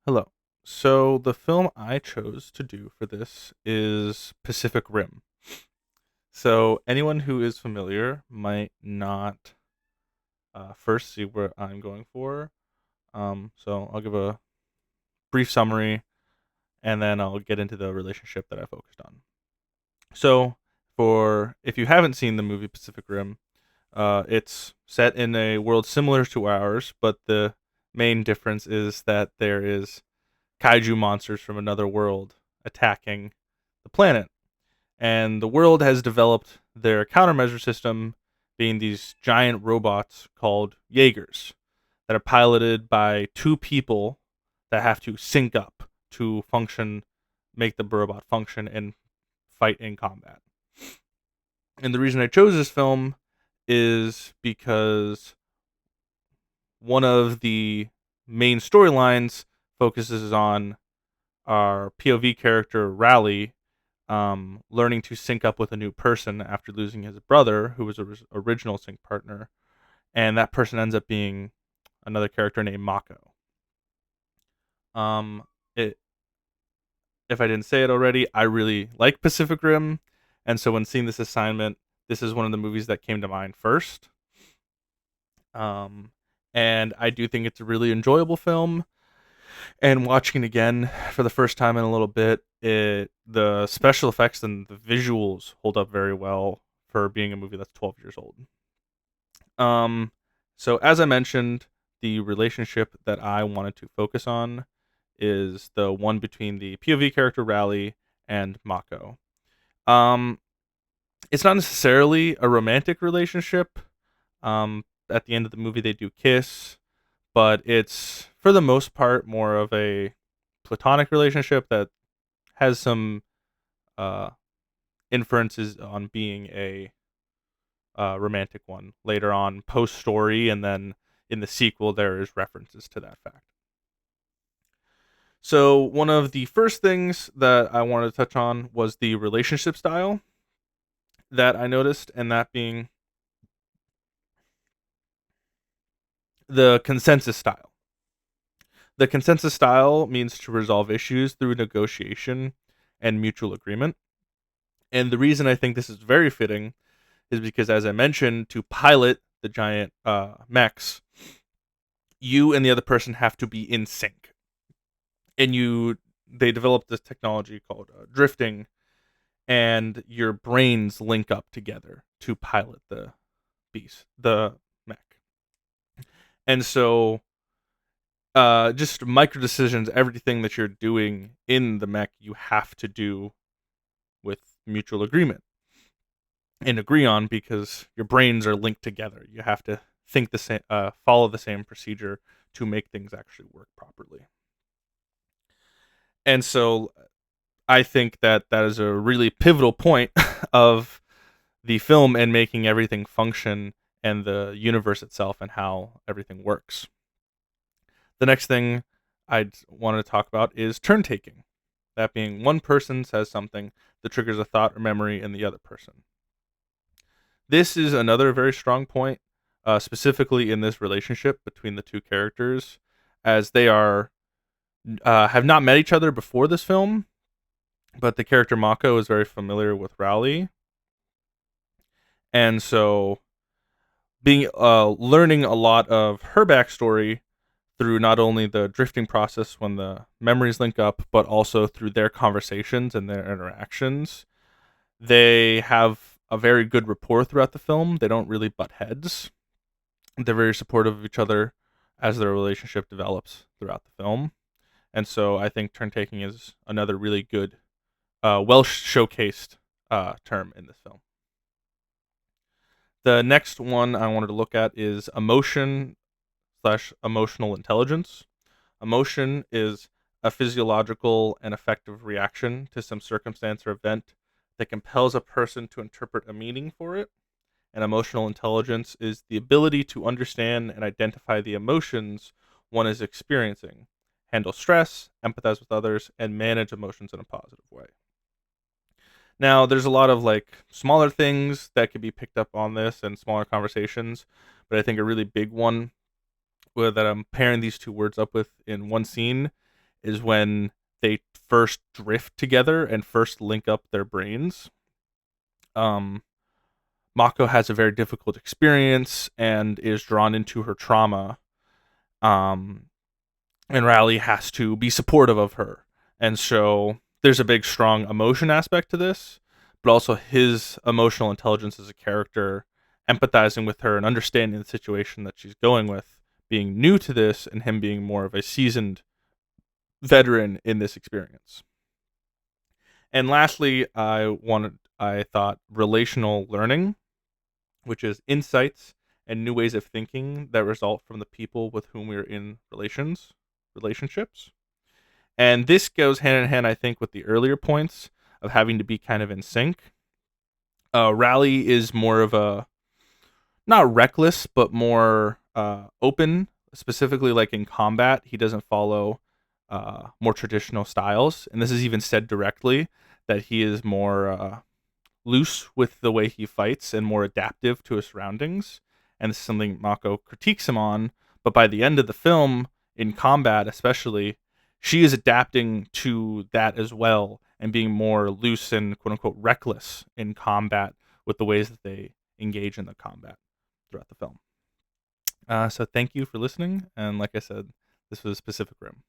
Hello. So the film I chose to do for this is Pacific Rim. So anyone who is familiar might not first see what I'm going for. So I'll give a brief summary and then I'll get into the relationship that I focused on. So for if you haven't seen the movie Pacific Rim, it's set in a world similar to ours, but the main difference is that there is kaiju monsters from another world attacking the planet. And the world has developed their countermeasure system being these giant robots called Jaegers that are piloted by two people that have to sync up to function, make the robot function and fight in combat. And the reason I chose this film is because one of the main storylines focuses on our POV character Rally learning to sync up with a new person after losing his brother, who was a original sync partner, and that person ends up being another character named Mako. Um, it, if I didn't say it already, I really like Pacific Rim, and so when seeing this assignment, this is one of the movies that came to mind first. Um, and I do think it's a really enjoyable film. And watching it again for the first time in a little bit, the special effects and the visuals hold up very well for being a movie that's 12 years old. Um, so as I mentioned, the relationship that I wanted to focus on is the one between the POV character Rally and Mako. Um, it's not necessarily a romantic relationship. At the end of the movie, they do kiss, but it's for the most part more of a platonic relationship that has some uh, inferences on being a romantic one later on, post story, and then in the sequel there is references to that fact. So one of the first things that I wanted to touch on was the relationship style that I noticed, and that being the consensus style. The consensus style means to resolve issues through negotiation and mutual agreement. And the reason I think this is very fitting is because, as I mentioned, to pilot the giant mechs, you and the other person have to be in sync. And they developed this technology called drifting, and your brains link up together to pilot the mech. And so, just micro decisions, everything that you're doing in the mech, you have to do with mutual agreement and agree on because your brains are linked together. You have to think the same, follow the same procedure to make things actually work properly. And so I think that that is a really pivotal point of the film and making everything function and the universe itself and how everything works. The next thing I'd want to talk about is turn taking. That being one person says something that triggers a thought or memory in the other person. This is another very strong point, specifically in this relationship between the two characters, as they are have not met each other before this film, but the character Mako is very familiar with Rowley, and so being learning a lot of her backstory through not only the drifting process when the memories link up, but also through their conversations and their interactions. They have a very good rapport throughout the film. They don't really butt heads. They're very supportive of each other as their relationship develops throughout the film. And so I think turn taking is another really good, well showcased term in this film. The next one I wanted to look at is emotion slash emotional intelligence. Emotion is a physiological and effective reaction to some circumstance or event that compels a person to interpret a meaning for it. And emotional intelligence is the ability to understand and identify the emotions one is experiencing, handle stress, empathize with others, and manage emotions in a positive way. Now, there's a lot of like smaller things that could be picked up on this and smaller conversations, but I think a really big one that I'm pairing these two words up with in one scene is when they first drift together and first link up their brains. Um, Mako has a very difficult experience and is drawn into her trauma. Um, and Riley has to be supportive of her. And so there's a big, strong emotion aspect to this, but also his emotional intelligence as a character, empathizing with her and understanding the situation that she's going with, being new to this, and him being more of a seasoned veteran in this experience. And lastly, I thought relational learning, which is insights and new ways of thinking that result from the people with whom we're in relationships. And this goes hand in hand, I think, with the earlier points of having to be kind of in sync. Rally is more of a not reckless, but more open. Specifically, like in combat, he doesn't follow more traditional styles, and this is even said directly that he is more loose with the way he fights and more adaptive to his surroundings. And this is something Mako critiques him on. But by the end of the film, in combat especially, she is adapting to that as well and being more loose and quote unquote reckless in combat with the ways that they engage in the combat throughout the film. So thank you for listening. And like I said, this was Pacific Rim.